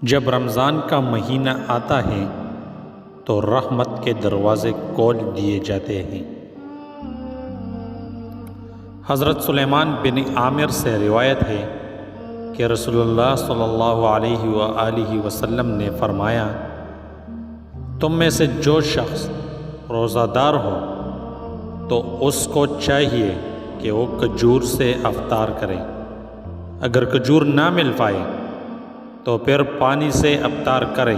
جب رمضان کا مہینہ آتا ہے تو رحمت کے دروازے کھول دیے جاتے ہیں۔ حضرت سلیمان بن عامر سے روایت ہے کہ رسول اللہ صلی اللہ علیہ وآلہ وسلم نے فرمایا، تم میں سے جو شخص روزہ دار ہو تو اس کو چاہیے کہ وہ کھجور سے افطار کرے، اگر کھجور نہ مل پائے تو پھر پانی سے افطار کرے،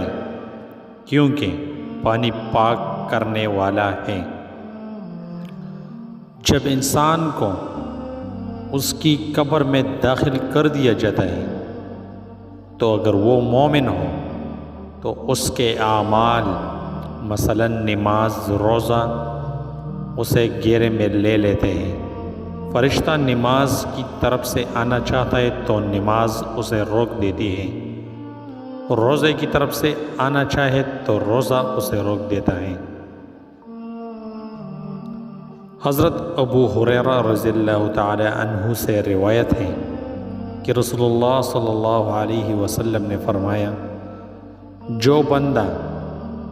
کیونکہ پانی پاک کرنے والا ہے۔ جب انسان کو اس کی قبر میں داخل کر دیا جاتا ہے تو اگر وہ مومن ہو تو اس کے اعمال مثلا نماز، روزہ اسے گھیرے میں لے لیتے ہیں۔ فرشتہ نماز کی طرف سے آنا چاہتا ہے تو نماز اسے روک دیتی ہے، روزے کی طرف سے آنا چاہے تو روزہ اسے روک دیتا ہے۔ حضرت ابو ہریرہ رضی اللہ تعالی عنہ سے روایت ہے کہ رسول اللہ صلی اللہ علیہ وسلم نے فرمایا، جو بندہ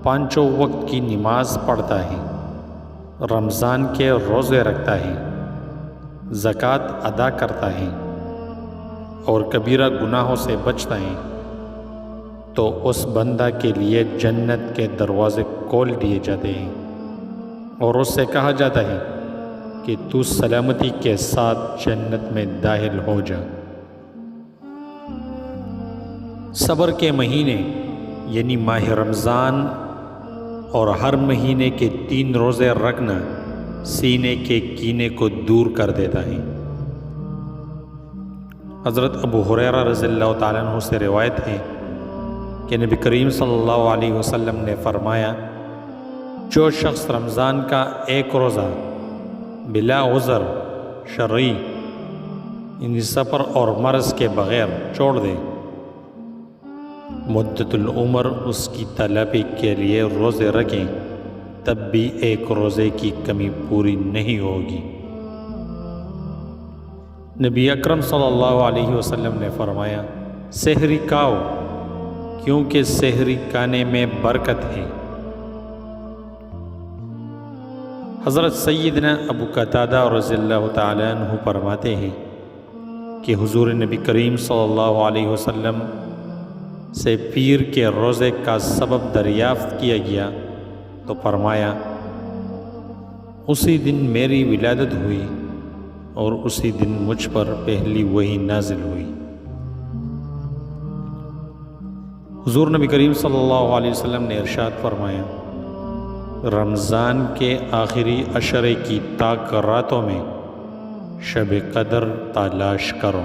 پانچوں وقت کی نماز پڑھتا ہے، رمضان کے روزے رکھتا ہے، زکوٰۃ ادا کرتا ہے اور کبیرہ گناہوں سے بچتا ہے تو اس بندہ کے لیے جنت کے دروازے کھول دیے جاتے ہیں اور اس سے کہا جاتا ہے کہ تو سلامتی کے ساتھ جنت میں داخل ہو جا۔ صبر کے مہینے یعنی ماہ رمضان اور ہر مہینے کے 3 روزے رکھنا سینے کے کینے کو دور کر دیتا ہے۔ حضرت ابو ہریرہ رضی اللہ تعالیٰ عنہ سے روایت ہے کہ نبی کریم صلی اللہ علیہ وسلم نے فرمایا، جو شخص رمضان کا ایک روزہ بلا عذر شرعی یعنی سفر اور مرض کے بغیر چھوڑ دے، مدت العمر اس کی طلبی کے لیے روزے رکھیں تب بھی ایک روزے کی کمی پوری نہیں ہوگی۔ نبی اکرم صلی اللہ علیہ وسلم نے فرمایا، سحری کھاؤ کیونکہ سحری کھانے میں برکت ہے۔ حضرت سیدنا ابو قتادہ رضی اللہ تعالیٰ عنہ فرماتے ہیں کہ حضور نبی کریم صلی اللہ علیہ وسلم سے پیر کے روزے کا سبب دریافت کیا گیا تو فرمایا، اسی دن میری ولادت ہوئی اور اسی دن مجھ پر پہلی وحی نازل ہوئی۔ حضور نبی کریم صلی اللہ علیہ وسلم نے ارشاد فرمایا، رمضان کے آخری عشرے کی تاک راتوں میں شب قدر تلاش کرو۔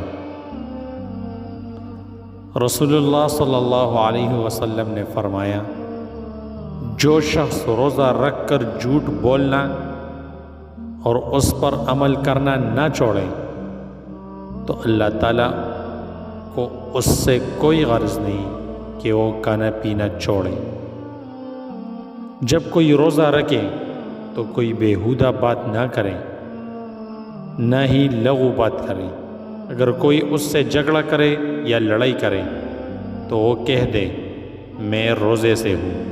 رسول اللہ صلی اللہ علیہ وسلم نے فرمایا، جو شخص روزہ رکھ کر جھوٹ بولنا اور اس پر عمل کرنا نہ چھوڑے تو اللہ تعالیٰ کو اس سے کوئی غرض نہیں کہ وہ کھانا پینا چھوڑے۔ جب کوئی روزہ رکھے تو کوئی بیہودہ بات نہ کرے، نہ ہی لغو بات کرے۔ اگر کوئی اس سے جھگڑا کرے یا لڑائی کرے تو وہ کہہ دے، میں روزے سے ہوں۔